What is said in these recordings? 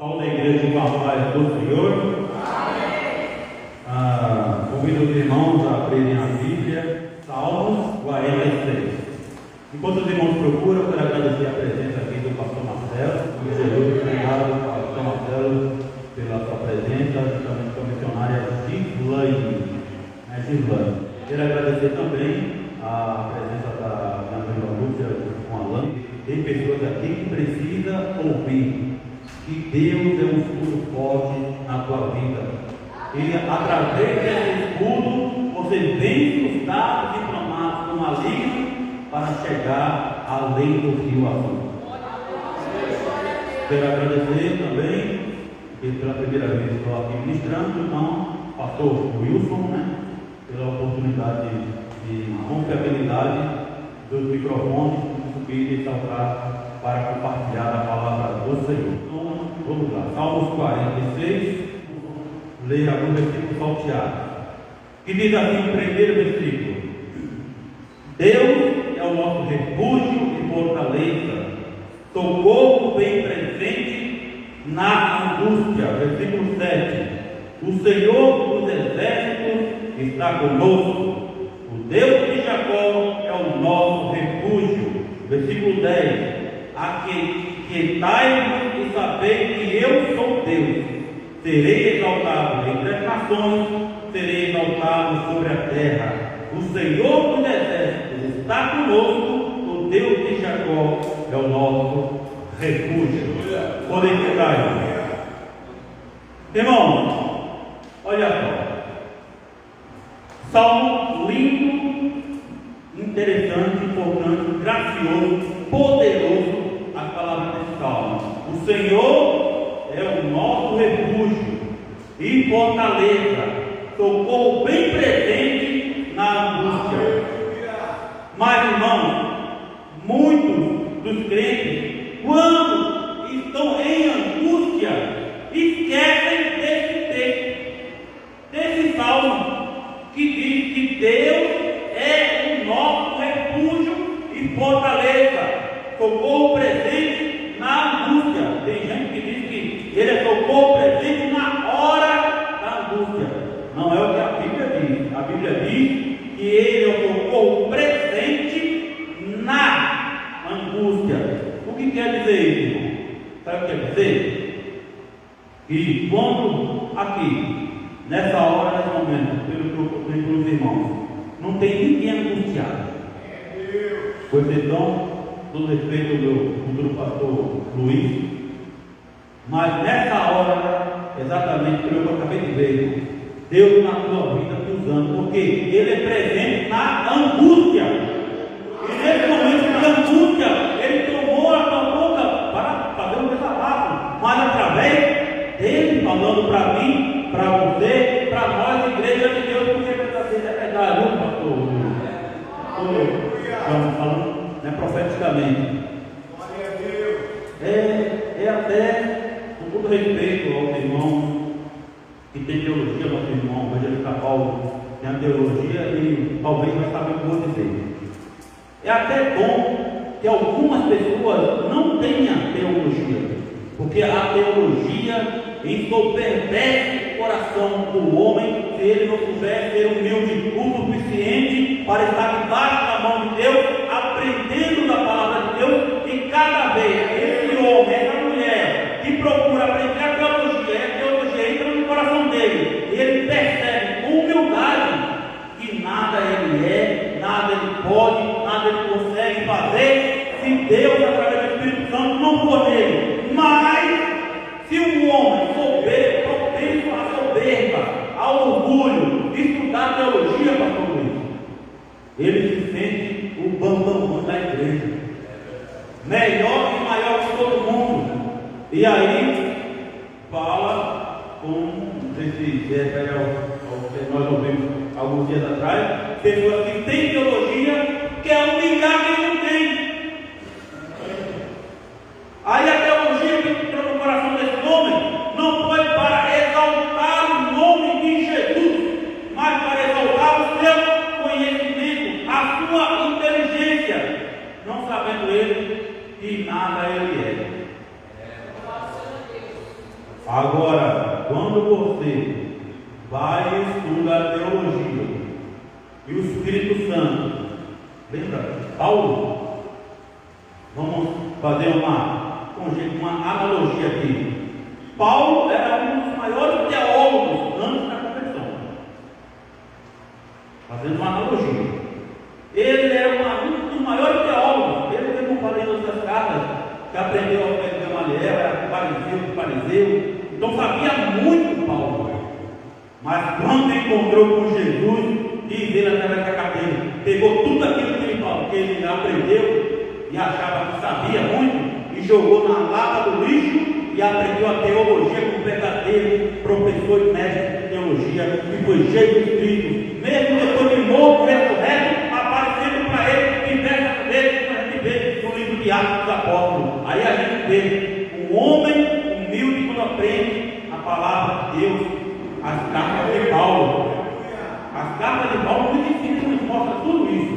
Fala da igreja com a paz do Senhor. Convido os irmãos a abrirem a Bíblia, Salmos 46. Enquanto os irmãos procuram, eu quero agradecer a presença aqui do pastor Marcelo. Jesus, obrigado, pastor Marcelo, pela sua presença, juntamente com a missionária Gislaine. Quero agradecer também a presença da minha Lúcia com a Alain. Tem pessoas aqui que precisam ouvir que Deus é um escudo forte na tua vida. E através desse escudo você vence os dados inflamados do maligno para chegar além do rio azul. Quero agradecer também, que pela primeira vez estou aqui ministrando, então, pastor Wilson, pela oportunidade de confiabilidade dos microfones e saltar para compartilhar a palavra do Senhor. Então, vamos lá, Salmos 46, leia o versículo salteado, que diz assim, o primeiro versículo: Deus é o nosso refúgio e fortaleza, socorro bem presente na angústia. Versículo 7: o Senhor dos exércitos está conosco, o Deus de Jacó é o nosso refúgio. Versículo 10: aquietai-vos e sabei que eu sou Deus, serei exaltado entre as nações, serei exaltado sobre a terra. O Senhor dos exércitos está conosco, o Deus de Jacó é o nosso refúgio. Podem ficar, irmãos, olha só, salmo lindo, interessante, importante, gracioso, poderoso, as palavras desse salmo. O Senhor é o nosso refúgio e fortaleza, socorro bem presente na angústia. Mas, irmãos, muitos dos crentes, quando estão em angústia, esquecem desse texto, desse salmo, que diz que Deus é o nosso refúgio e fortaleza, socorro presente na angústia. Tem gente que diz que Ele é socorro presente na hora da angústia. Não é o que a Bíblia diz. A Bíblia diz que Ele é o socorro presente na angústia. O que quer dizer isso, irmão? Sabe o que quer dizer? Que quando aqui, nessa hora, nesse momento, pelos irmãos, não tem ninguém angustiado, com exceção do respeito do futuro pastor Luiz, mas nessa hora, exatamente pelo que eu acabei de ver, Deus na tua vida te usando, porque Ele é presente na angústia, e nesse momento de angústia, Ele tomou a tua boca para fazer um desabafo, mas através dele, falando para mim, para você, para nós, igreja de Deus, porque é verdade, viu, pastor? Estamos falando, profeticamente. É até, com todo respeito aos irmãos que tem teologia, nosso irmão Evangelista Paulo tem a teologia e talvez vai saber o que eu vou dizer. É até bom que algumas pessoas não tenham teologia, porque a teologia ensoberbece o coração do homem se ele não puder ser humilde o suficiente para estar debaixo da mão de Deus, aprendendo da palavra de Deus, e cada vez esse homem, essa mulher que procura aprender a teologia entra no coração dele, e ele percebe com humildade que nada ele é, nada ele pode, nada ele consegue fazer, se Deus, através do Espírito Santo, não for nele. Mas, se um homem souber, propenso à soberba, ao orgulho, estudar teologia, pastor Luiz, ele se sente o bambambam da igreja, melhor e maior que todo mundo, e aí fala com, não sei se refere ao que nós ouvimos alguns dias atrás, pessoas que têm teologia, quer humilhar quem não tem. Aí a teologia que entrou no coração desse homem não foi para exaltar o nome de Jesus, mas para exaltar o seu conhecimento, a sua inteligência, não sabendo ele que nada ele é. Agora, quando você vai estudar teologia e o Espírito Santo, lembra? Paulo, vamos fazer uma analogia aqui. Paulo era um dos maiores teólogos antes da conversão. Fazendo uma analogia. Ele era um dos maiores teólogos. Ele mesmo falei em outras cartas que aprendeu ao pé de Gamaliel, era fariseu. Então sabia muito Paulo. Mas quando encontrou com Jesus, diz ele através da cadeira, pegou tudo aquilo que ele aprendeu e achava que sabia muito e jogou na lata do lixo e aprendeu a teologia com um verdadeiro professor e mestre de teologia que foi cheio do Espírito. Mesmo depois de morto, ressurreto, aparecendo para ele diversas vezes, como a gente vê no livro de Atos dos Apóstolos. Aí a gente vê um homem humilde quando aprende a palavra de Deus, as cartas de Paulo. As cartas de Paulo nos ensinam, nos mostram tudo isso.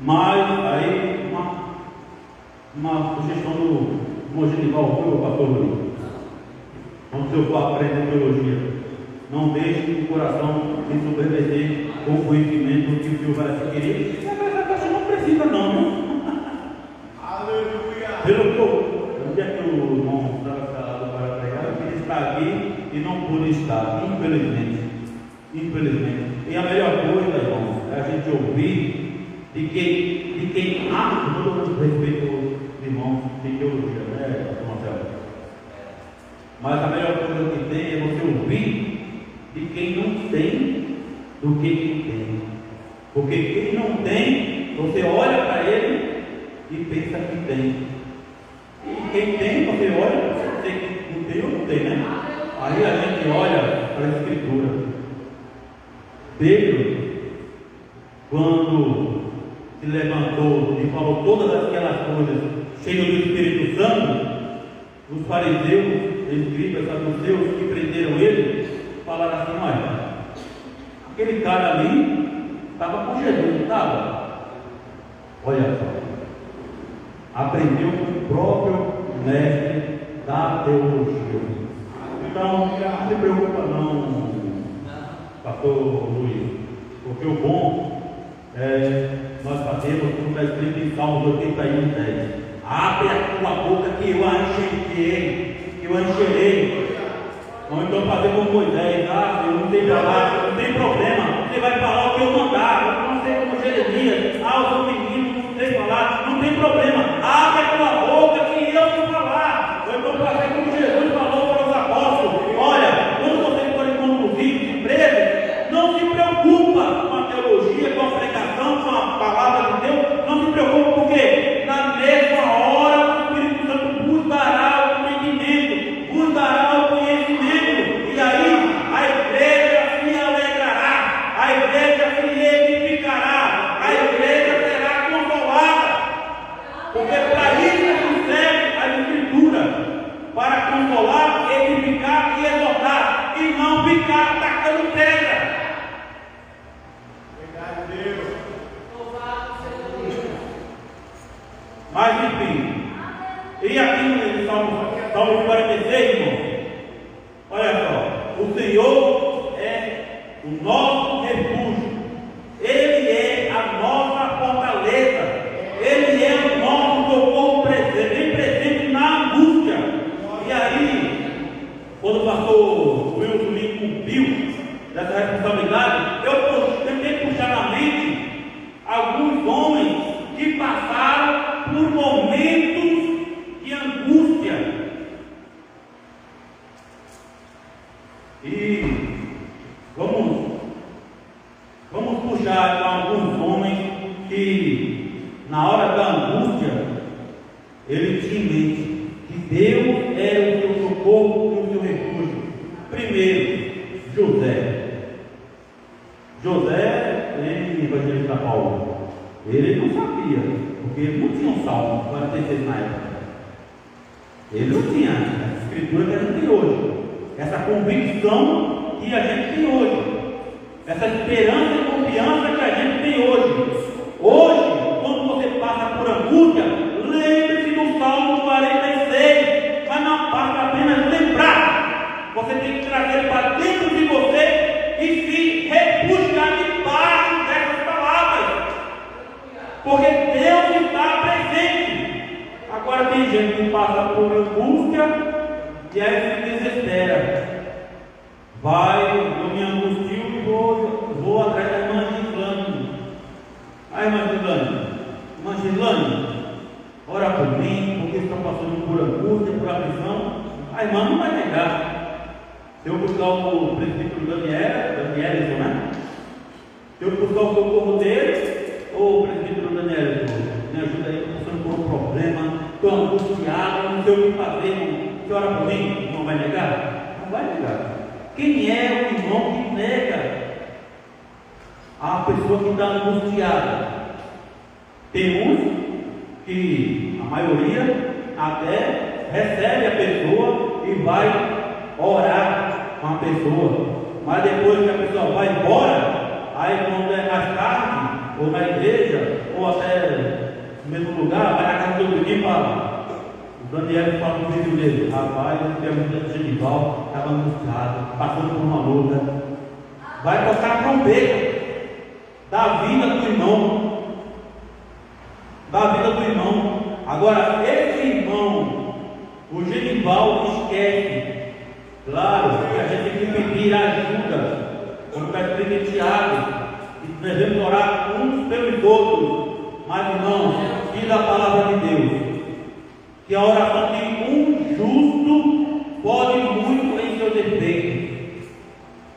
Mas aí uma sugestão do Mogenival, foi o pastor Luiz. Quando você for aprender teologia, não deixe o coração se sobreviver com o conhecimento que o Senhor vai adquirir. Essa pessoa não precisa não, viu? Aleluia! Pelo que no dia que o irmão estava escalado para pregar, eu queria estar aqui e não pude estar, infelizmente. E a melhor coisa, irmão, é a gente ouvir de quem ama, com todo o respeito dos irmãos de teologia, né, pastor Marcelo? Mas a melhor coisa que tem é você ouvir de quem não tem do que quem tem. Porque quem não tem, você olha para ele e pensa que tem. E quem tem, você olha, você tem que não tem ou não tem, né? Aí a gente olha para a Escritura. Pedro, quando se levantou e falou todas aquelas coisas, cheio do Espírito Santo, os fariseus, escribas, saduceus que prenderam ele, falaram assim: olha, aquele cara ali estava com Jesus, não estava? Olha só, aprendeu com o próprio mestre da teologia. Então, não se preocupa não, pastor Luiz, porque o bom é nós fazemos como está escrito em Salmos 81:10. Abre a tua boca que eu a encherei. Ou então fazer como Moisés, eu não tem palavra, não tem problema, você vai falar o que eu mandar. Eu não sei como Jeremias, eu sou menino, não sei falar, não tem problema, abre a tua boca que eu vou falar. Ou então fazer como Jesus falou para os apóstolos: olha, quando vocês forem conduzidos de presos, não se preocupa com a teologia, com a pregação, com a palavra de Deus, não se preocupa, porque na mesma hora o Espírito Santo vos dará o entendimento, vos dará o conhecimento, e aí a igreja se alegrará, a igreja se edificará, a igreja será consolada, porque para isso que serve a Escritura, para consolar, edificar e exortar, e não ficar atacando pedra. Mas enfim, e aqui no Salmo 46, irmão, olha só, o Senhor é o nosso refúgio, Ele é a nossa fortaleza, Ele é o nosso socorro presente, bem presente na angústia. E aí, quando o pastor Wilson me incumbiu dessa responsabilidade, eu tentei puxar na mente alguns homens que passaram por momentos de angústia. E vamos puxar alguns homens que, na hora da angústia, ele tinha em mente que Deus era o seu socorro e o seu refúgio. Primeiro, José, em Evangelista Paulo, ele não sabia, porque ele não tinha um salmo 46 na época. Ele não tinha essa escritura que a gente tem hoje, essa convicção que a gente tem hoje, essa esperança e confiança que a gente tem hoje. Hoje, quando você passa por angústia, lembre-se do Salmo 46, mas não basta apenas lembrar passa por angústia e aí se desespera. Eu me angustio e vou atrás da irmã Gislane. A irmã Gislane, ora por mim, porque estou passando por angústia, por aflição. A irmã não vai negar. Se eu buscar o presbítero Danielson, né? Se eu buscar o socorro dele, ô presbítero Danielson, me ajuda aí, estou passando por um problema, estou angustiado, não sei o que fazer. Você ora por mim? Não vai negar? Não vai negar. Quem é o irmão que nega a pessoa que está angustiada? Tem uns que, a maioria, até recebe a pessoa e vai orar com a pessoa, mas depois que a pessoa vai embora, aí quando é mais tarde, ou na igreja, ou até no mesmo lugar, vai na casa do menino e fala. O Daniel fala no vídeo dele: rapaz, eu tenho muito de Genival, estava angustiado, passando por uma luta. Vai tocar trombeta da vida do irmão. Da vida do irmão. Agora, esse irmão, o Genival, esquece. Claro que a gente tem que pedir ajuda, como está escrito em Tiago, e devemos orar uns pelos outros. Mas, irmãos, diz a palavra de Deus que a oração de um justo pode muito em seu defeito.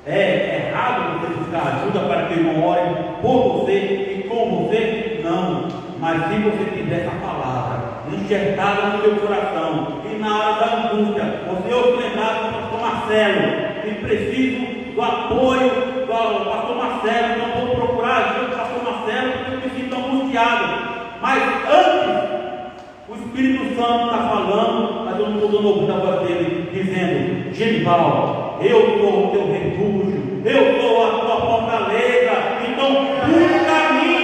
É errado você buscar ajuda para que o irmão ore por você e com você? Não. Mas se você tiver essa palavra enxertada no seu coração e na hora da angústia, você ouve lembrar do pastor Marcelo e preciso do apoio do pastor Marcelo, então vou procurar ajuda do pastor Marcelo porque eu me sinto angustiado. Mas antes, o Espírito Santo está falando, mas eu não estou dando ouvido a voz dele, dizendo: Genival, eu sou o teu refúgio, eu sou a tua fortaleza, então busca a mim,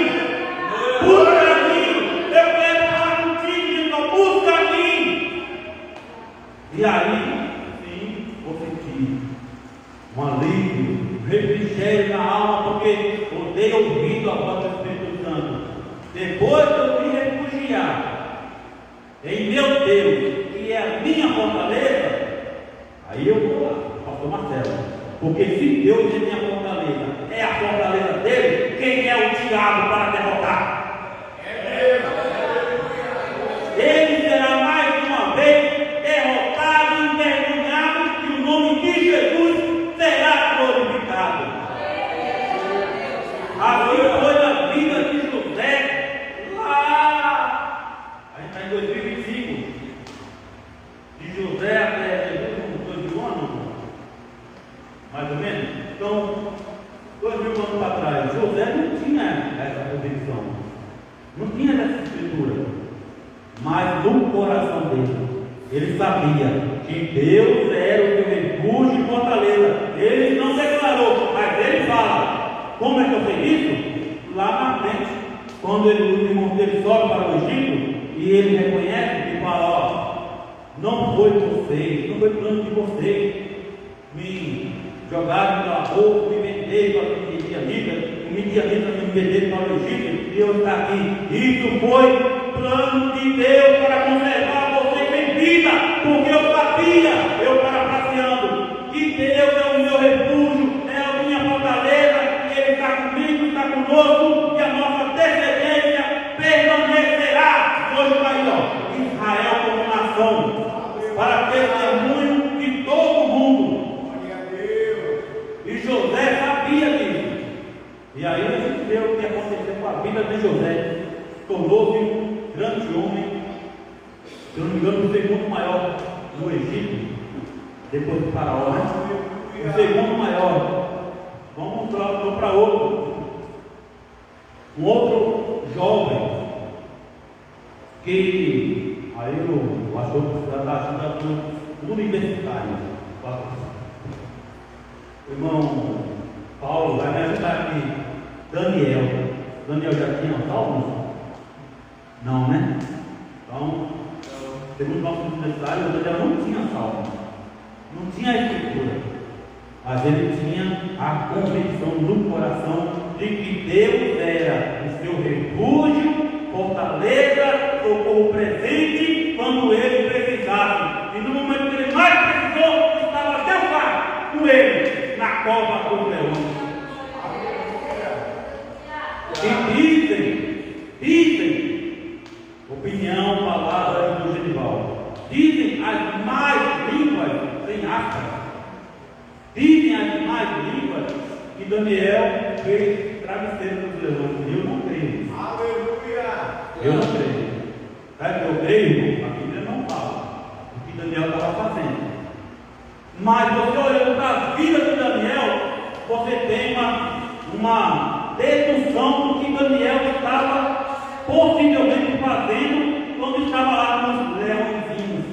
busca a mim, eu quero falar contigo, então busca a mim. E aí, sim, vou sentir um alívio, um refrigério na alma, porque eu dei ouvido a voz do Espírito Santo. Depois que eu me refugiar em meu Deus, que é a minha fortaleza, aí eu vou lá, pastor Marcelo, porque se Deus é minha fortaleza, é a fortaleza dele, quem é o diabo para derrotar? Ele será mais uma vez derrotado e envergonhado, e o nome de Jesus será glorificado. Assim foi a vida de José lá, a gente está em 2025, de José até Jesus, uns 2 anos, mais ou menos. Então, 2000 anos para trás, José não tinha essa posição, não tinha essa escritura, mas no coração dele, ele sabia que Deus era o seu refúgio e fortaleza. Ele não declarou, mas ele fala. Como é que eu sei isso? Lá na frente, quando os irmãos dele sobem para o Egito e ele reconhece e fala: ó, não foi vocês, não foi plano de vocês, me jogaram pela boca, me venderam para o Midianita me venderam para o Egito, e eu estou aqui. Isso foi plano de Deus para conservar vocês em vida, porque eu sabia, eu parafraseando, que Deus é o meu refúgio, é a minha fortaleza, e Ele está comigo, está conosco, e a nossa descendência permanecerá. Hoje está aí, ó, Israel como nação, para testemunho de todo mundo. E José sabia disso. E aí a gente vê o que aconteceu com a vida de José. Tornou-se um grande homem, se eu não me engano, o segundo maior no Egito, depois do faraó, né? O segundo maior. Vamos para outro. Um outro jovem que aí o pastor está achando universitário. O irmão Paulo vai me ajudar aqui. Daniel já tinha salmo? Não, né? Então, segundo o nosso universitário, o Daniel não tinha salmo, não tinha a escritura, mas ele tinha a convicção no coração de que Deus era o seu refúgio, fortaleza, socorro presente quando ele precisasse. E no momento que ele mais precisou, estava Deus lá com ele, na cova dos leões. E dizem, opinião, palavras do Genival, dizem as mais línguas, sem aspas, dizem as mais línguas que Daniel fez travesseiro dos leões. Eu não creio. Aleluia! Eu não creio. Sabe que eu creio? A Bíblia não fala o que Daniel estava fazendo. Mas você olhando para a vida de Daniel, você tem uma dedução do que Daniel estava possivelmente fazendo quando estava lá com os leõezinhos.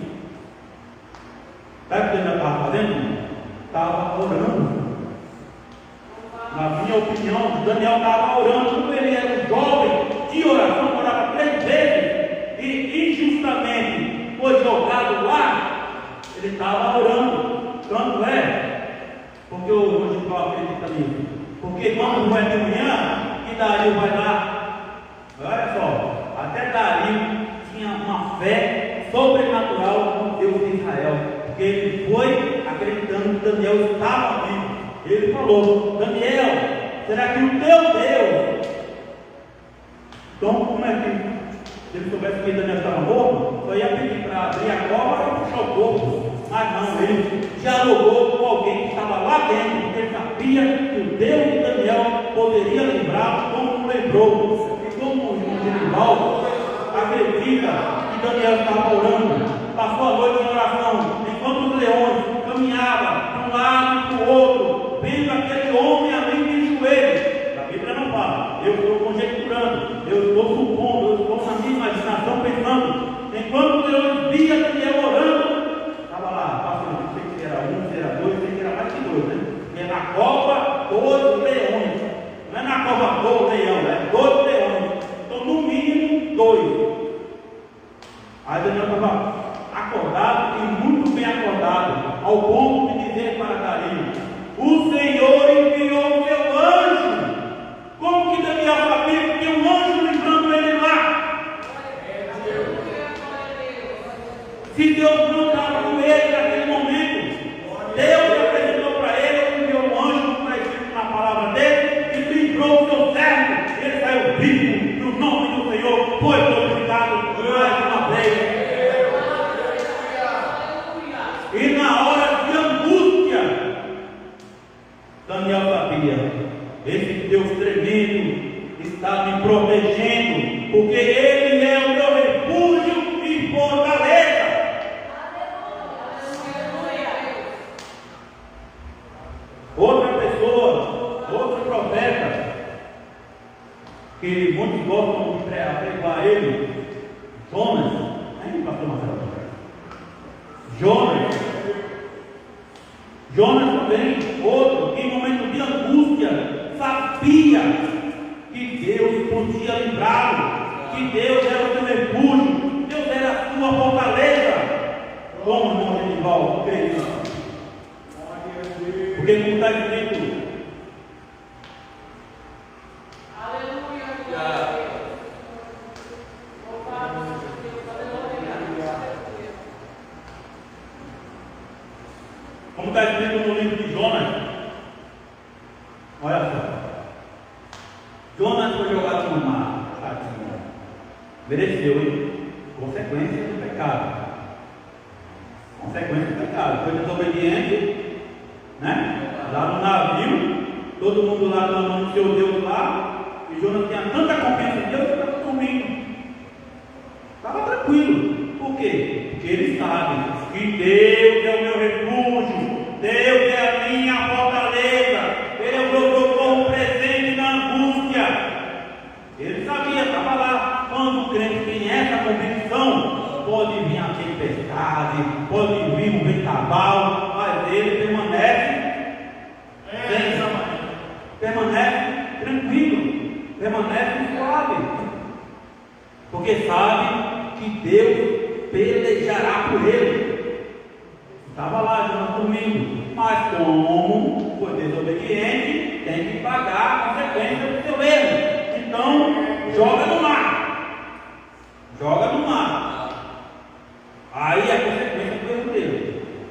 Sabe o que Daniel estava fazendo? Estava orando. Na minha opinião, Daniel estava orando. Como ele era um jovem de oração, orava 3 vezes e injustamente foi jogado lá, ele estava orando. Tanto porque o Genival acredita nisso. Porque quando vai de manhã, que Dario vai lá, olha só, até Dario tinha uma fé sobrenatural no Deus de Israel, porque ele foi acreditando que Daniel estava vivo. Ele falou: Daniel, será que o teu Deus? Então, como é que, se ele soubesse que Daniel estava morto, só ia pedir para abrir a cova e puxar o corpo. Mas não, ele dialogou com alguém que estava lá dentro, porque ele sabia que o Deus de Daniel poderia lembrá-lo, como lembrou. E como o Genival acredita que Daniel estava orando, passou a noite em oração, enquanto os leões caminhavam de um lado e para o outro, vendo aquele homem ali de joelhos. A Bíblia não fala, eu estou conjecturando, eu estou supondo, eu estou na minha imaginação pensando. Enquanto os leões viam Daniel orando, estava lá, passando, não sei se era 1, se era 2, sei que era mais que 2, né? Porque na cova, 12 leões. Não é na cova 12 leões, é 12 leões. Então, no mínimo, 2. Aí Daniel estava acordado e muito bem acordado, ao ponto de dizer para Dario: o Senhor enviou o seu anjo. Como que Daniel sabia que tinha um anjo livrando ele lá? Se Deus não estava com ele naquele momento, Deus apresentou para ele, enviou um anjo, como está escrito na palavra dele, e livrou o seu servo. Ele saiu vivo, no nome do Senhor, foi glorificado mais uma vez. E na hora de angústia, Daniel sabia: esse Deus tremendo está me protegendo, porque Ele é o meu refúgio e fortaleza. Outra pessoa, outro profeta, que muitos gostam de pregar ele, Jonas, pastor Marcelo? Jonas também, outro, que em momento de angústia, sabia que Deus podia livrá-lo, que Deus era o seu refúgio, Deus era a sua fortaleza. Como o irmão Genival fez? Porque como está escrito, como está escrito no livro de Jonas, olha só, Jonas foi jogado no mar, mereceu, hein? Consequência do pecado. Consequência do pecado. Foi desobediente, né? Lá no navio, todo mundo lá clamando seu Deus lá, e Jonas tinha tanta confiança em Deus que estava dormindo. Estava tranquilo. Por quê? Porque ele sabe que Deus é o meu refúgio, Deus é a minha fortaleza, Ele é o meu socorro presente na angústia. Ele sabia, estava lá. Quando o crente tem essa convicção, pode vir a tempestade, pode vir um vendaval, mas ele permanece permanece tranquilo, permanece suave, porque sabe que Deus pelejará por ele. Estava lá, Jonas dormindo, mas como foi desobediente, tem que pagar a consequência do seu erro. Então, joga no mar.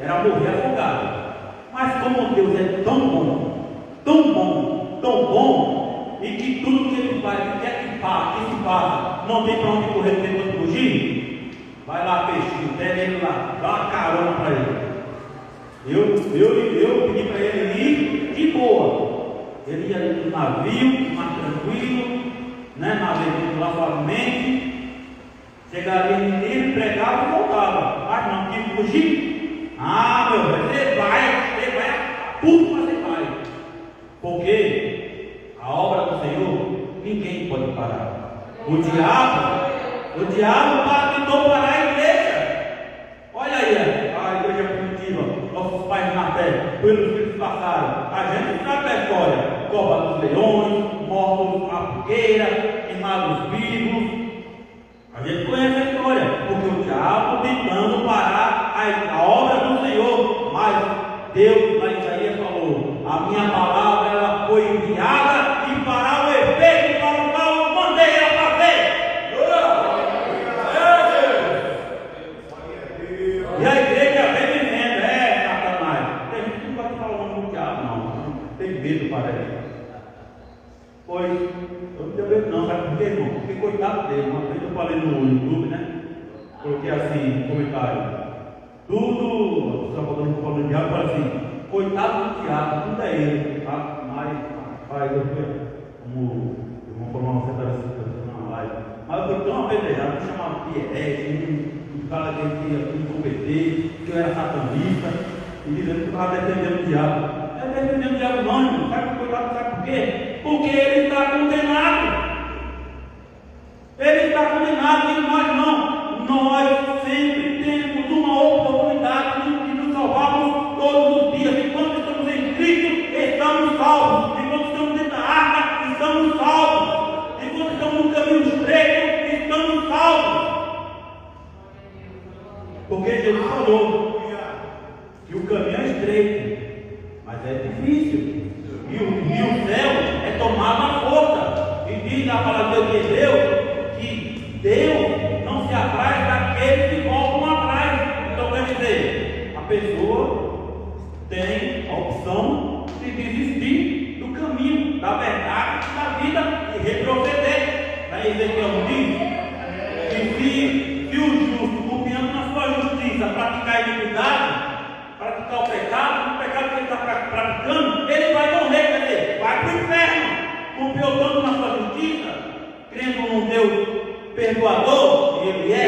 era morrer afogado. Mas como Deus é tão bom, tão bom, tão bom, e que tudo que Ele faz, que quer que se faça, não tem para onde correr, não tem para onde fugir, vai lá, peixinho, pega ele lá, dá uma carona para ele. Eu pedi para ele ir de boa. Ele ia no navio, mais tranquilo, né, navegando lá suavemente, chegaria em Mineiro, pregava e voltava. Mas não, que fugir? Ah, meu Deus, você vai a tudo, mas você vai. Porque a obra do Senhor, ninguém pode parar. O diabo tentou parar a igreja. Olha aí, a igreja primitiva, nossos pais na fé, pelos que eles passaram. A gente sabe a história: cova dos leões, mortos na fogueira, queimados vivos. A gente conhece a história, porque o diabo tentando parar a obra do Senhor, mas Deus, lá em Isaías, falou: a minha palavra ela foi enviada e fará o efeito para o qual eu mandei ela fazer. E a igreja vem dizendo: Satanás. Tem gente que não pode falar o nome do diabo, não tem medo, parece. Pois, eu não tenho medo não, sabe por quê, irmão? Porque coitado dele. Uma vez eu falei no YouTube, né? Coloquei assim, comentário. Tudo, só falando do diabo, falei assim: coitado do diabo, tudo é ele, tá? Mas, rapaz, eu fui, como eu vou falar uma certa situação na live, mas eu fui tão apedrejado, me chamava de herege, me fala que eu ia me converter, que eu era satanista, e dizendo que eu estava defendendo o diabo. Não é defendendo o diabo, não, irmão. Sabe por quê? Porque ele está condenado. Ele está condenado e nós não. Nós sempre temos uma oportunidade de nos salvarmos todos os dias. Enquanto estamos em Cristo, estamos salvos. Enquanto estamos dentro da arca, estamos salvos. Enquanto estamos no caminho estreito, estamos salvos. Porque Jesus falou que o caminho é estreito, mas é difícil. E o céu é tomado à força. E diz a palavra de Deus que Deus não se apraz daqueles que voltam atrás. Então quer dizer, a pessoa tem a opção de desistir do caminho, da verdade, da vida e retroceder. Aí Ezequiel diz que se o justo, confiando na sua justiça, praticar a iniquidade, praticar o pecado que ele está praticando, ele vai morrer, quer dizer, vai para o inferno. Confiou tanto na sua justiça, crendo num Deus perdoador, e ele é.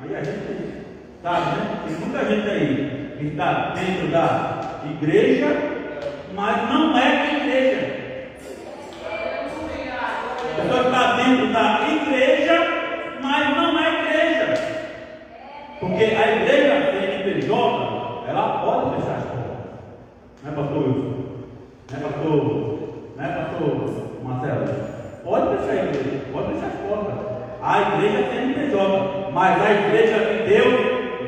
Aí a gente sabe, né? Tem muita gente aí que está dentro da igreja, mas não é da igreja. A pessoa está dentro da igreja, mas não é igreja. Porque a igreja CNPJ, ela pode fechar as portas. Não é, pastor Wilson? Não é, pastor Marcelo? Pode fechar a igreja, pode fechar as portas. A igreja é CNPJ, mas a igreja de Deus,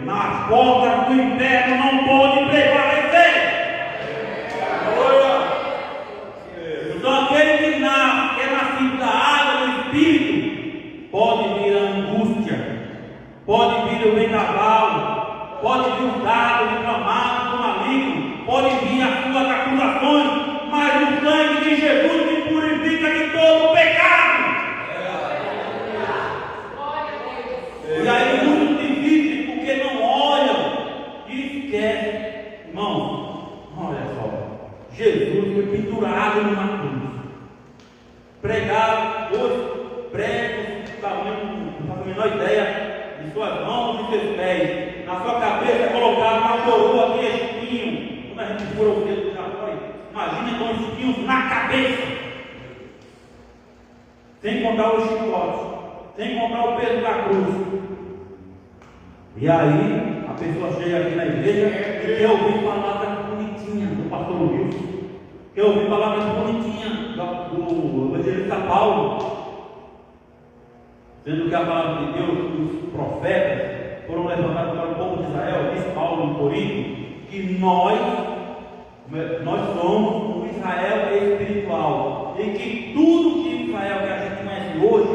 nas portas do inferno, não pode prevalecer. Então aquele que é nascido da água do Espírito, pode vir a angústia, pode vir o vendaval, pode vir o dardo inflamado do maligno, pode vir as suas acusações, mas o sangue de Jesus me purifica de todo o pecado. E aí muitos desistem porque não olham e esquecem. Irmão, olha só, Jesus foi pendurado numa cruz, pregado, 2 pregos, não faço a menor ideia, em suas mãos e seus pés, na sua cabeça colocado uma coroa de espinho. Quando a gente fura o dedo já foi, imagina com espinhos na cabeça, sem contar os chicotes, sem contar o peso da cruz. E aí a pessoa chega aqui na igreja e quer ouvir palavras bonitinhas do pastor Wilson, quer ouvir palavras bonitinhas do evangelista Paulo, sendo que a palavra de Deus, os profetas foram levantados para o povo de Israel. Diz Paulo em Corinto que nós somos um Israel espiritual, e que tudo que Israel que a gente conhece hoje,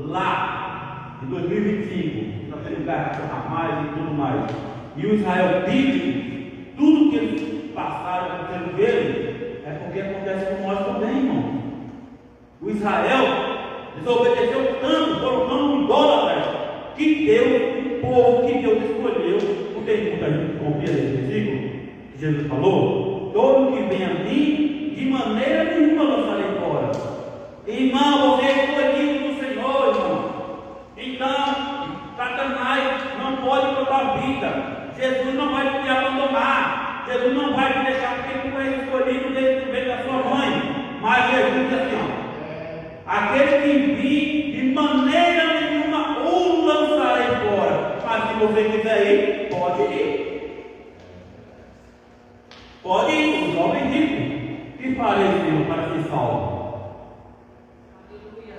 lá em 2025, nós temos guerra mais e tudo mais, e o Israel vive, tudo que eles passaram acontecendo com ele, é porque acontece com nós também, irmão. O Israel desobedeceu tanto, foram tão idólatras, que Deus, o povo que Deus escolheu, não tem muita gente que confia nesse versículo que Jesus falou: todo que vem a mim, de maneira nenhuma lançarei fora. Irmão, você é escolhido do Senhor, irmão. Então, Satanás não pode botar a vida. Jesus não vai te abandonar. Jesus não vai te deixar porque tu és escolhido desde o ventre da sua mãe. Mas Jesus diz assim: ó, aquele que vir, de maneira nenhuma o lançarei fora. Mas se você quiser ir, pode ir. Pode ir, o jovem rico. Que farei, Senhor, para ser salvo?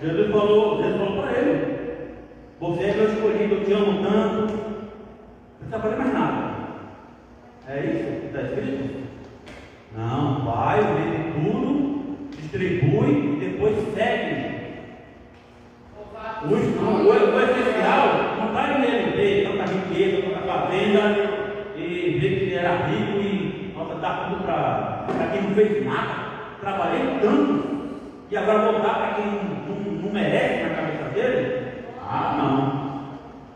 Jesus falou para ele: você é meu escolhido, eu te amo tanto, não precisa fazer mais nada. É isso que está escrito? Não, vai, vende tudo, distribui e depois segue. O essencial não está em ele ver tanta riqueza, tanta fazenda, e ver que ele era rico e nossa, dá tudo para quem não fez nada. Trabalhei tanto, e agora voltar para quem não merece na cabeça dele? Ah, não.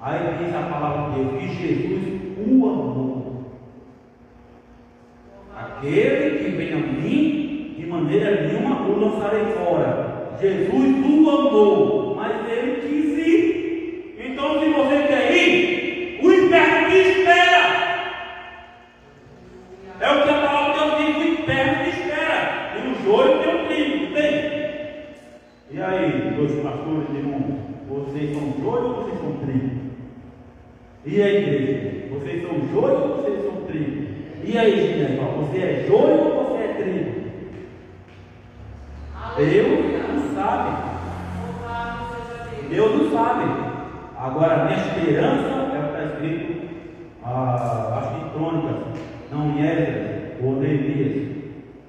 Aí diz a palavra de Deus que Jesus o amou. Aquele que vem a mim, de maneira nenhuma o lançarei fora. Jesus o amou, mas ele quis ir. Então, se você quer ir, o inferno te espera. É o que a palavra de Deus diz: o inferno te espera. Tem o joio e tem o trigo, não tem? E aí, dois pastores, irmãos, vocês são joio ou vocês são trigo? E a igreja? Vocês são joio ou vocês são trigo? E aí, Ginésio, você é joio ou você é trigo? Deus não sabe. Deus não sabe. Agora, a minha esperança é o que está escrito, acho que em Crônicas, não em Esdras ou Neemias.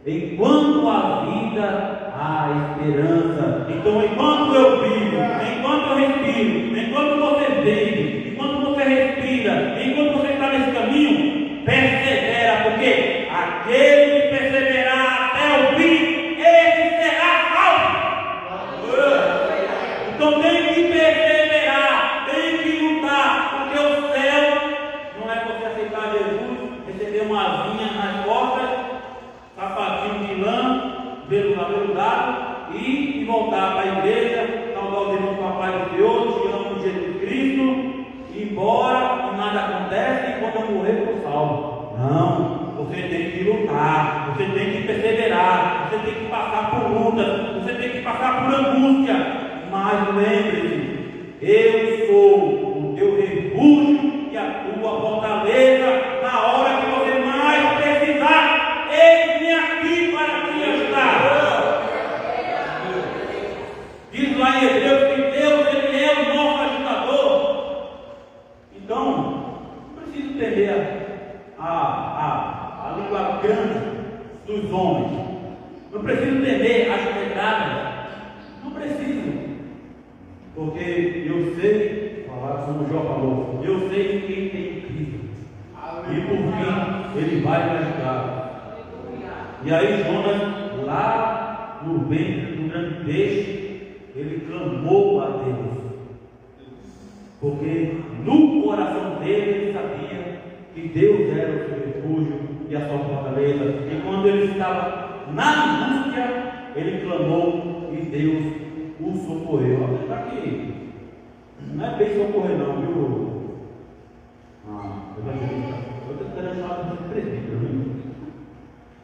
Enquanto há vida, há esperança. Então, enquanto eu vivo, enquanto eu respiro, enquanto você vive, enquanto você respira, enquanto você está nesse caminho, persevera, porque aquele que perseverar até o fim, esse será salvo. Então tem que perseverar, tem que lutar, porque o céu não é você aceitar Jesus, receber uma asinha nas costas, sapatinho de lã, cabelo dado, e voltar para a igreja, saudar os irmãos com a paz do Senhor, te amo Jesus Cristo, ir embora, e nada acontece, e quando eu morrer, eu sou salvo. Não, você tem que lutar, você tem que perseverar, você tem que passar por lutas, você tem que passar por angústia, mas lembre-se, eu sou o teu refúgio e a tua fortaleza na hora que você mais precisar. Eis-me aqui para te ajudar. Diz lá em Hebreus que Deus, Ele é o nosso ajudador. Então, não preciso temer a língua grande dos homens. Não preciso temer as pedradas. Não preciso. Porque eu sei, como o João falou, eu sei quem tem Cristo. E por fim, Ele vai me ajudar. E aí Jonas, lá no ventre do grande peixe, ele clamou a Deus. Porque no coração dele ele sabia que Deus era o seu refúgio e a sua fortaleza. E quando ele estava na angústia, ele clamou e Deus o socorreu. Apesar que não é bem socorrer não, viu? Evangelista. Eu estou tentando chamar de presbítero, viu?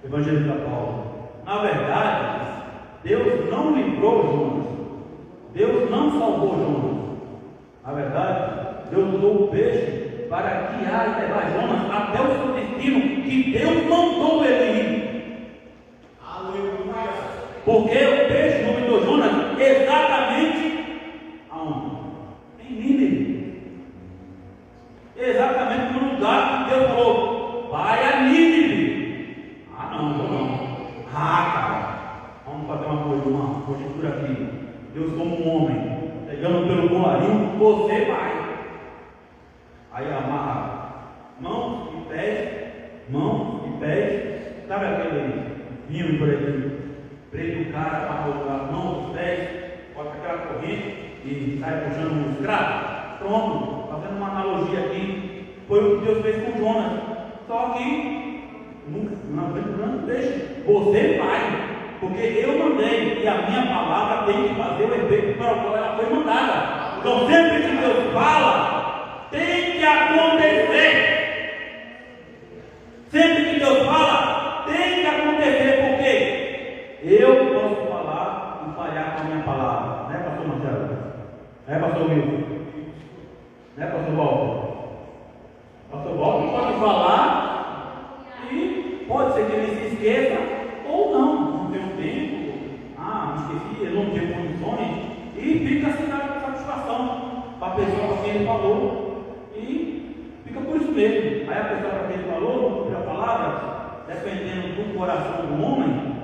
Evangelista Paulo. Na verdade, Deus não livrou Jonas. Deus não salvou Jonas. Na verdade, Deus usou o peixe para guiar e levar Jonas até o seu destino que Deus mandou ele ir. Aleluia. Porque o peixe mandou Jonas exatamente aonde? Em Nínive. Exatamente no lugar que Deus falou: vai a Nínive. Não. Cara, vamos fazer uma conjuntura aqui. Deus, como um homem, pegando pelo colarinho, você vai. Aí amarra. Não, vinham por aqui, prende o cara para colocar a mão, os pés, bota aquela corrente e sai puxando um escravo. Pronto, fazendo uma analogia aqui, foi o que Deus fez com Jonas. Só que não deixa, você vai, porque eu mandei e a minha palavra tem que fazer o efeito para o qual ela foi mandada. Então sempre que Deus fala, tem que acontecer. Sempre que Deus fala, tem que acontecer, porque eu posso falar e falhar com a minha palavra, né, pastor Marcelo? Né, pastor Wilson? Né, pastor Walter? Pastor Walter pode falar e pode ser que ele se esqueça ou não tem um tempo, me esqueci, ele não tem condições, e fica sem dar satisfação para a pessoa para quem ele falou, e fica por isso mesmo. Aí a pessoa para quem ele falou, a palavra, dependendo do coração do homem,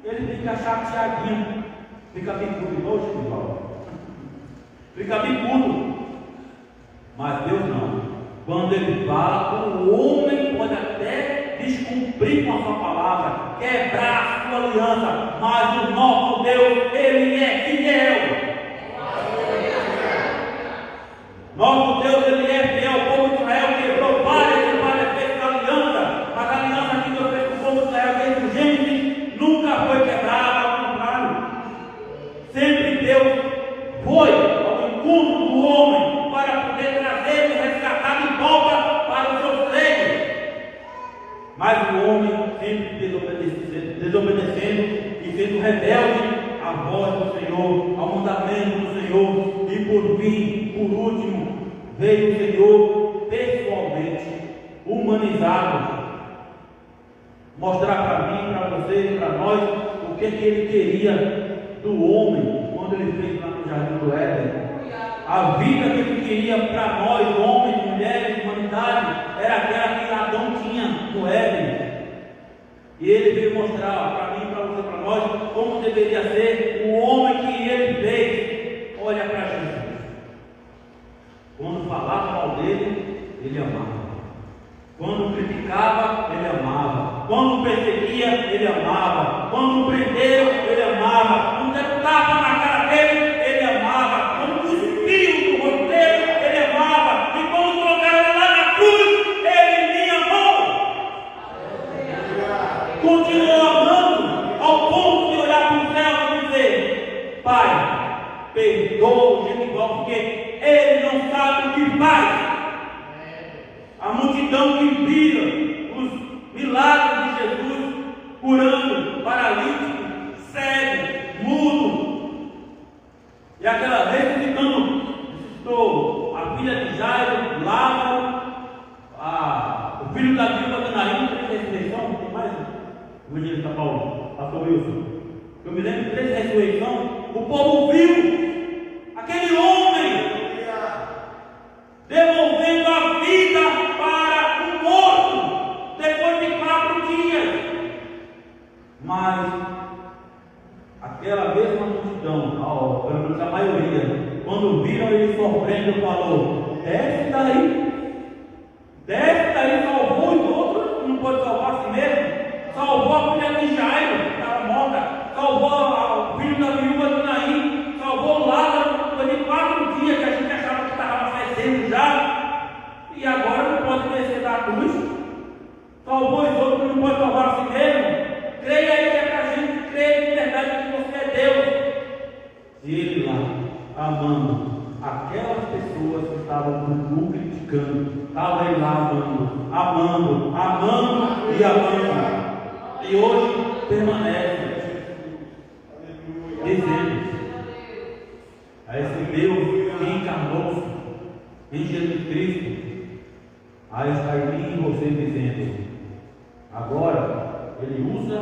ele fica chateadinho, fica bicudo, igual o Chico, fica bicudo, mas Deus não. Quando ele fala, o homem pode até descumprir com a sua palavra, quebrar a sua aliança, mas o nosso Deus, Ele é fiel. Nosso Deus, Ele é fiel. O povo de Israel quebrou várias vezes a aliança, mas a aliança que Deus fez com o povo de Israel desde o Gênesis nunca foi quebrada, ao contrário. Sempre Deus foi ao encontro do homem para poder trazer e resgatar de volta para os seus reinos. Mas o homem sempre desobedecendo e sendo rebelde à voz do Senhor, ao mandamento do Senhor, e por fim, por último, veio o Senhor pessoalmente, humanizado, mostrar para mim, para vocês, para nós, o que Ele queria do homem quando Ele fez lá no Jardim do Éden. A vida que Ele queria para nós, homens, mulheres, humanidade, era aquela que Adão tinha no Éden. E Ele veio mostrar para mim, para você, para nós, como deveria ser o homem que Ele fez. Olha para Jesus. Quando falava mal dele, Ele amava. Quando criticava, Ele amava. Quando perseguia, Ele amava. Quando prenderam, Ele amava. Quando deram tapa na cara dele, Ele amava. Quando cuspiram no rosto dele, Ele amava. E quando colocaram ele lá na cruz, Ele me amou. Continuou amando ao ponto de olhar para o céu e dizer: Pai, perdoa o Genival, porque Ele não sabe o que faz. A multidão que vira os milagres de Jesus, curando paralítico, cego, mudo, e aquela ressuscitou a filha de Jairo, Lázaro, o filho da viúva de Naim, 3 ressurreições. Tem mais? O evangelista Paulo, pastor Wilson. Eu me lembro de 3 ressurreições. O povo viu aquele homem devolvendo a vida para o morto depois de 4 dias. Mas aquela mesma multidão, pelo menos a maioria, quando viram ele sofrendo, falou: desce daí, salvou os outros, não pode salvar a si mesmo. Salvou a filha de Jairo, que estava morta, salvou o filho da viúva de Naim, salvou o Lázaro, depois de 4 dias que a gente achava que estava fazendo já, e agora não pode descer da cruz. Salvou os outros, não pode salvar a si mesmo. Creia aí que é para a gente crer de verdade que você é Deus. E ele lá, amando aquelas pessoas que estavam criticando, estava ele lá amando e amando. E hoje permanece dizendo a esse Deus que encarnou-se em Jesus Cristo, a está em mim e você dizendo. Agora ele usa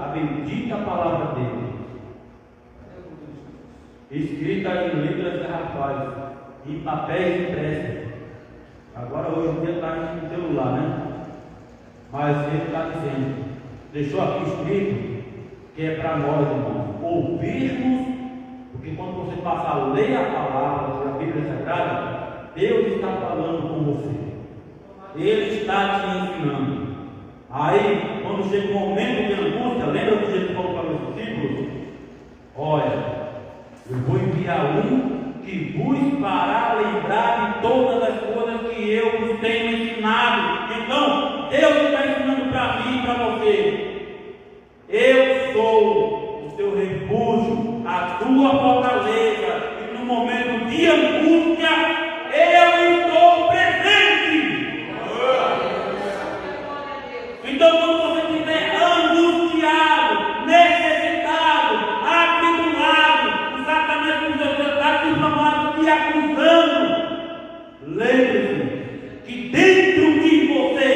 a bendita palavra dele, escrita em letras garrafais, em papéis impressos. Agora hoje em dia está em celular, né? Mas ele está dizendo, deixou aqui escrito, que é para nós, irmãos, ouvirmos, porque quando você passa a ler a palavra da Bíblia Sagrada, Deus está falando com você. Ele está te ensinando. Aí, quando chega um momento de angústia, lembra que Jesus falou para os discípulos? Olha, eu vou enviar um que vos fará lembrar de todas as coisas que eu vos tenho ensinado. Então, Deus está ensinando para mim e para você. Eu sou o teu refúgio, a tua fortaleza, e no momento de angústia, eu estou presente. Então, quando você estiver angustiado, necessitado, atribulado, o Satanás está te chamando, te acusando, lembre-se que dentro de você,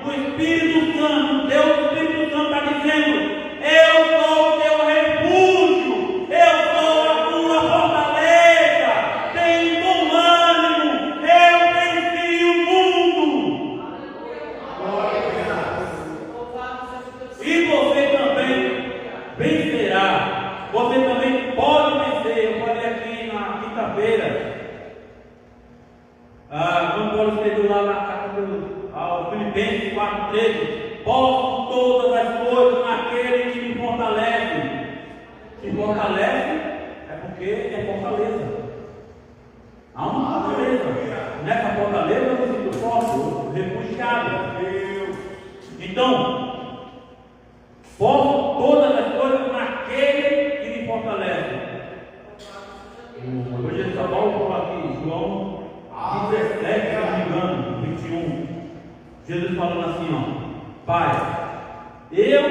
o Espírito Santo, Deus, o Espírito Santo está dizendo: eu sou o teu refúgio, eu sou a tua fortaleza, tem bom ânimo, eu venci o mundo. E você também vencerá, você também pode vencer. Eu falei aqui na quinta-feira, quando Paulo escreveu lá na carta ao Filipenses 4,13: posso todas as coisas naquele que me fortalece. Se fortalece é porque é fortaleza. Há uma fortaleza. Nessa fortaleza eu me sinto forte, refugiado. Então, posso todas as coisas naquele que me fortalece. Hoje ele está falando aqui, João 17, se não me engano, 21. Jesus falando assim, ó: Pai, eu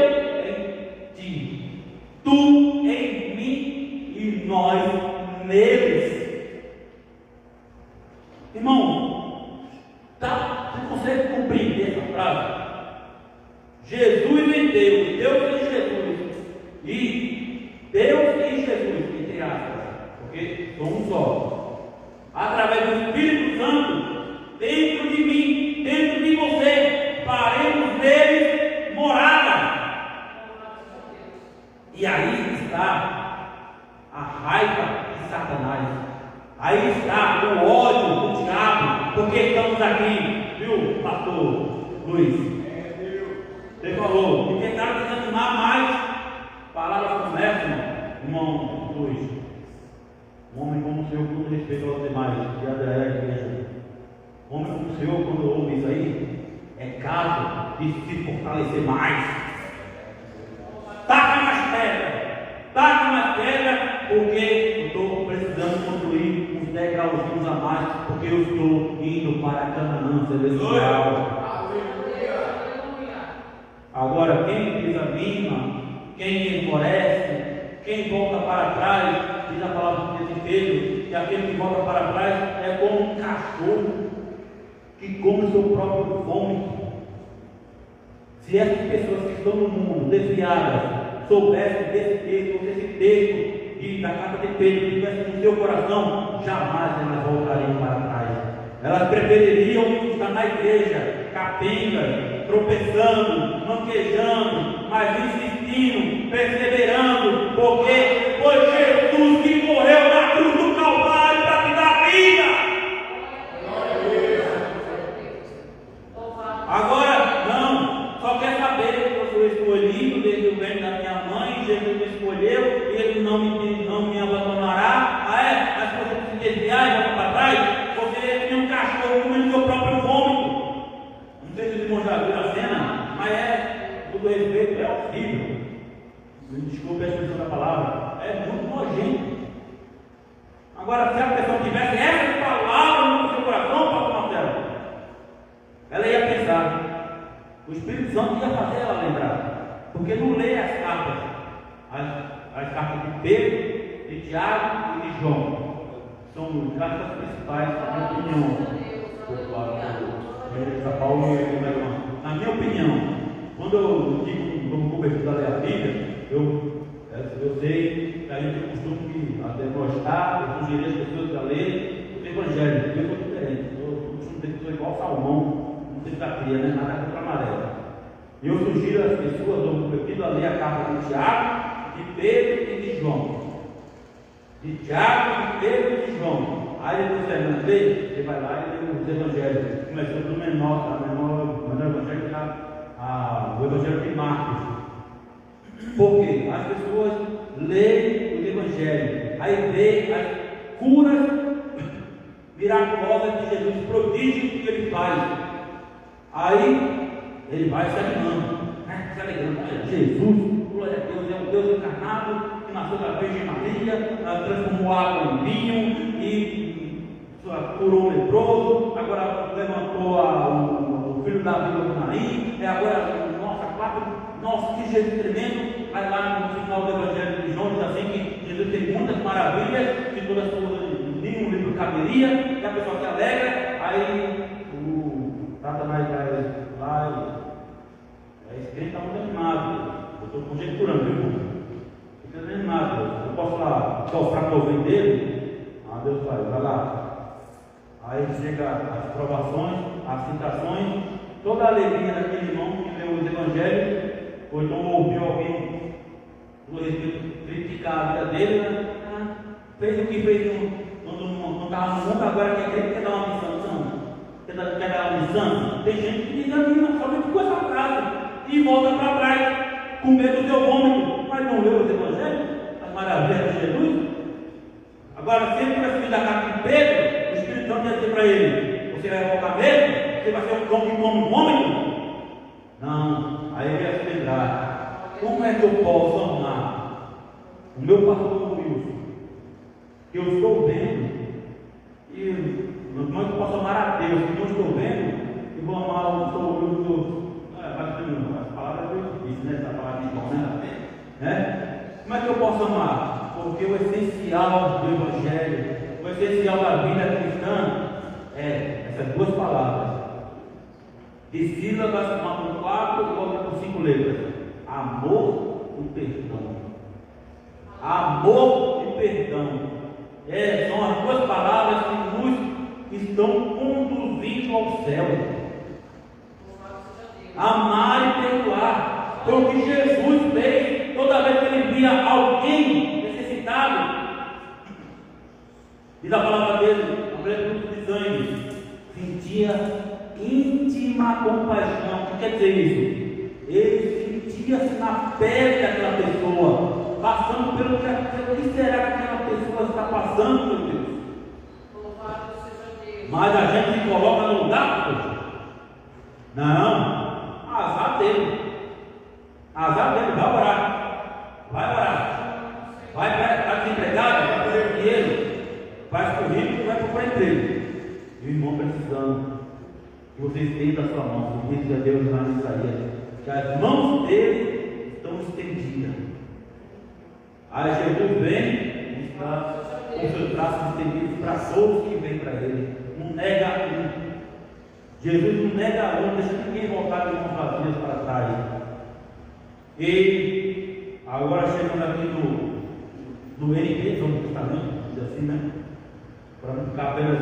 em ti, tu em mim e nós neles. Irmão, você consegue compreender essa frase? Jesus em Deus, Deus em Jesus, e Deus em Jesus, entre aspas, porque são um só, através do Espírito Santo, dentro de mim, dentro de você, faremos deles morada. E aí está a raiva de Satanás, aí está o ódio do diabo, porque estamos aqui, viu, pastor Luiz? Você falou, e tentaram desanimar mais. Palavras como essa, irmão Luiz. Um homem como o Senhor, com todo respeito aos demais, que aderem à igreja. Um homem como o Senhor, quando ouve isso aí, é caso de se fortalecer mais. Taca mais pedra, porque eu estou precisando construir uns degrauzinhos a mais, porque eu estou indo para a Canaã celestial. Agora, quem desanima, quem enfurece, quem volta para trás, diz a palavra do desespero, que aquele que volta para trás é como um cachorro que come o seu próprio vômito. Se essas pessoas que estão no mundo desviadas soubessem desse texto da carta de Pedro, que estivesse no seu coração, jamais elas voltariam para trás. Elas prefeririam estar na igreja, capengas, tropeçando, manquejando, mas insistindo, perseverando, porque foi Jesus que morreu na cruz do Calvário para te dar vida. Agora, não, só quer saber que eu sou escolhido desde o ventre da minha mãe, Jesus me escolheu, ele não me abandonará. Mas se você se desviar e voltar para trás, você é que nem um cachorro comendo seu próprio vômito. Não sei se os irmãos já viram a cena, mas tudo respeito, é horrível. Desculpe a expressão da palavra, é muito nojento. Agora, se a pessoa tivesse essa palavra no seu coração, pastor Marcelo, ela ia pensar, o Espírito Santo ia fazer ela lembrar, porque não lê as cartas, as cartas de Pedro, de Tiago e de João, são as cartas principais, na minha opinião. Na minha opinião, quando eu digo como cobertura da ler a Bíblia, eu sei que a gente tem o costume de até gostar, eu sugeri as pessoas a lerem o Evangelho. Eu sou diferente, eu costumo ter pessoas igual Salomão, não sei se da cria, né? Nada contra a maré. E eu sugiro às pessoas, eu prefiro a ler a carta de Tiago, de Pedro e de João. De Tiago, de Pedro e de João. Aí depois termina de ler, você vai lá e lê os Evangelhos. Começando do menor evangelho a as pessoas leem o Evangelho, aí vê as curas miraculosas de Jesus, prodígios que ele faz. Aí ele vai se animando, se alegrando. Olha, Jesus, glória a Deus, é um Deus encarnado, que nasceu da Virgem Maria, transformou água em vinho e curou o leproso, agora levantou o filho da Vila do Naim, agora, nossa, que Jesus tremendo. Vai lá no final do Evangelho de João, diz assim que Jesus tem muitas maravilhas, que todas nenhum livro caberia, e a pessoa se alegra, aí o Satanás vai lá e esse crente está muito animado. Eu estou conjecturando, viu, irmão? Fica animado. Eu posso lá soprar para o ouvido dele? Deus vai lá. Aí chega as provações, as citações, toda a alegria daquele irmão que leu os evangelhos, ou então ouviu alguém do Espírito criticar a vida dele, né? Fez o que fez quando não estava no mundo, agora quer dar uma missão. Quer dar uma missão? Tem gente que desanima, somente com essa frase e volta para trás, com medo do seu vômito, mas não leu os evangelhos, as maravilhas de Jesus. Agora, sempre vai subir da carta de Pedro, o Espírito Santo ia dizer para ele: você vai voltar mesmo? Você vai ser um cão que come vômito? Não, aí ele ia se lembrar: como é que eu posso amar o meu pastor Wilson, que eu estou vendo, e como é que eu posso amar a Deus, que não estou vendo, e vou amar o pastor Wilson? As palavras que eu disse, né? Essa palavra de bom, né? Como é que eu posso amar? Porque o essencial do Evangelho, o essencial da vida cristã é essas duas palavras, de sílabas, uma com 4 e outra com 5 letras: amor e perdão. Amor e perdão. São as duas palavras que nos estão conduzindo ao céu. Amar e perdoar. Foi o que Jesus fez toda vez que ele via alguém necessitado. Diz a palavra dele, a mulher do fluxo de sangue, sentia íntima compaixão. O que quer dizer isso? Ele sentia-se na pele daquela pessoa, passando pelo que será que aquela pessoa está passando, meu Deus? Mas a gente se coloca no lugar, poxa. Não, azar dele, vai orar, vai para desempregado, vai fazer dinheiro, vai para o rico, vai procurar emprego. E o irmão precisando que você estenda a sua mão, como diz a Deus lá em Isaías, que as mãos dele estão estendidas. Aí Jesus vem e está com seus braços estendidos para todos que vêm para ele. Não nega um. Jesus não nega um, deixa ninguém voltar de mãos vazias para trás. E agora chegando aqui no NP, Novo Testamento, diz assim, né? Para não ficar apenas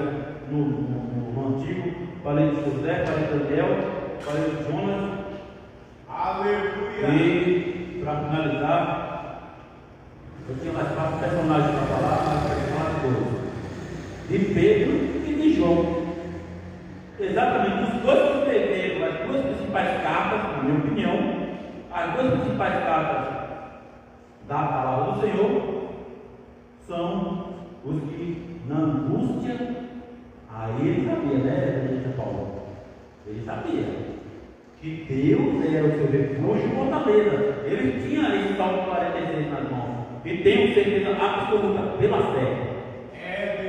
no Antigo, falei de José, falei de Daniel, falei de Jonas. Aleluia! E para finalizar, eu tinha mais 4 personagens para falar, mas eu falar de dois: de Pedro e de João. Exatamente, os dois que escreveram as duas principais cartas, na minha opinião, as duas principais cartas da palavra do Senhor são os que, na angústia, aí ele sabia, né, Paulo? Ele sabia que Deus era o seu refúgio e fortaleza. Ele tinha esse Salmo 46 nas mãos, e tenho certeza absoluta, pela fé,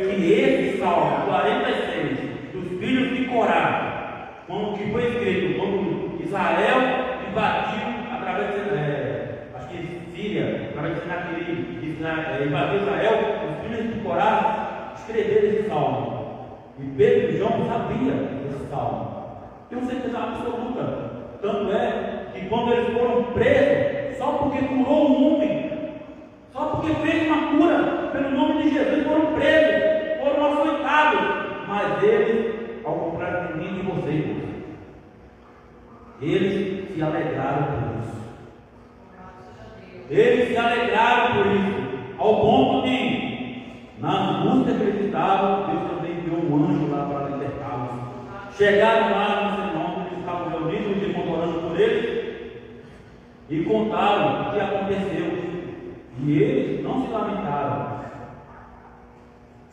que esse Salmo 46 dos filhos de Corá, quando que foi escrito, quando Israel invadiu através de acho que Síria, através de Senaquerib, invadiu Israel, os filhos de Corá escreveram esse salmo. E Pedro e João sabiam esse salmo. Tenho certeza absoluta. Tanto é que quando eles foram presos, só porque curou um homem, só porque fez uma cura pelo nome de Jesus, foram presos, foram açoitados. Mas eles, ao contrário de mim e de vocês, eles se alegraram por isso. Eles se alegraram por isso, ao ponto de, na angústia que eles estavam, Deus também enviou um anjo lá para libertá-los. Chegaram lá nos irmãos, eles estavam reunidos, os irmãos orando por eles, e contaram o que aconteceu. E eles não se lamentaram.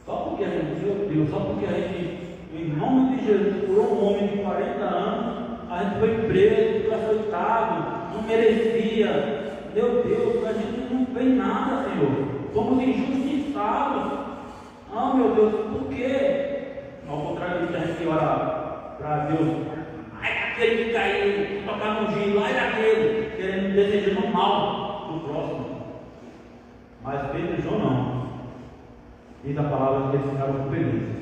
Só porque a gente, meu Deus, só porque a gente, em nome de Jesus, curou um homem de 40 anos, a gente foi preso, foi açoitado, não merecia. Meu Deus, a gente não fez nada, Senhor. Somos injustiçados. Ah, meu Deus, por quê? Ao contrário disso, a gente ora para Deus. Ai, daquele que caiu, tocar no giro, ai daquele, querendo, desejando mal do próximo. Mas Pedro e João não. Diz a palavra que eles ficaram felizes.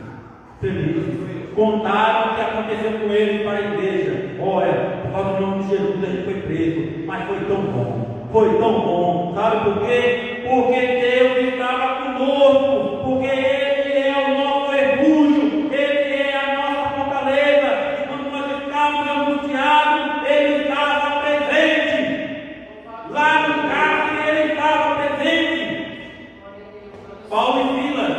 Felizes. Contaram o que aconteceu com eles para a igreja. Olha, por causa do nome de Jesus a gente foi preso, mas foi tão bom. Foi tão bom. Sabe por quê? Porque Deus estava conosco. Porque Ele é o nosso refúgio. Ele é a nossa fortaleza. E quando nós estávamos angustiados, Ele estava presente. Lá no cárcere Ele estava presente. Paulo e Silas,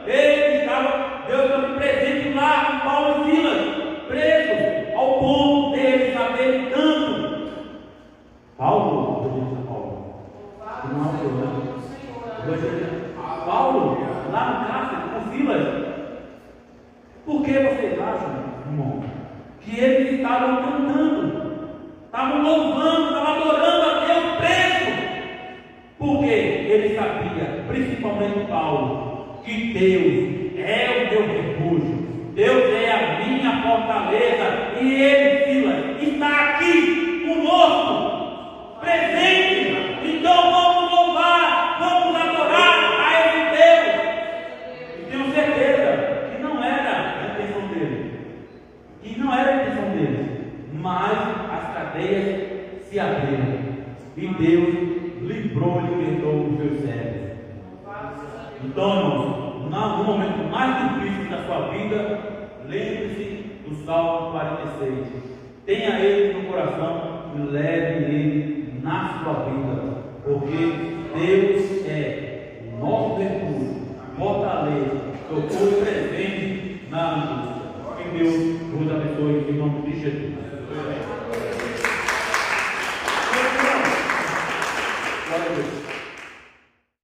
Ele estava, Deus estava presente lá com Paulo e Silas, presos, ao ponto deles saberem tanto. Paulo, eu disse a Paulo, que não é o problema. Paulo, lá no cárcere, com Silas, por que vocês acham, irmão, que eles estavam cantando, estavam louvando, estavam adorando a Deus preso? Porque ele sabia, principalmente Paulo, que Deus é o meu refúgio, Deus é a minha fortaleza, e Ele, Silas, está aqui conosco, presente. Então vamos louvar, vamos adorar a esse Deus. E tenho certeza que não era a intenção dele, mas as cadeias se abriram e Deus livrou e libertou os seus servos. Então, irmãos, no momento mais difícil da sua vida, lembre-se do Salmo 46. Tenha ele no coração e leve ele na sua vida, porque Deus é o nosso refúgio,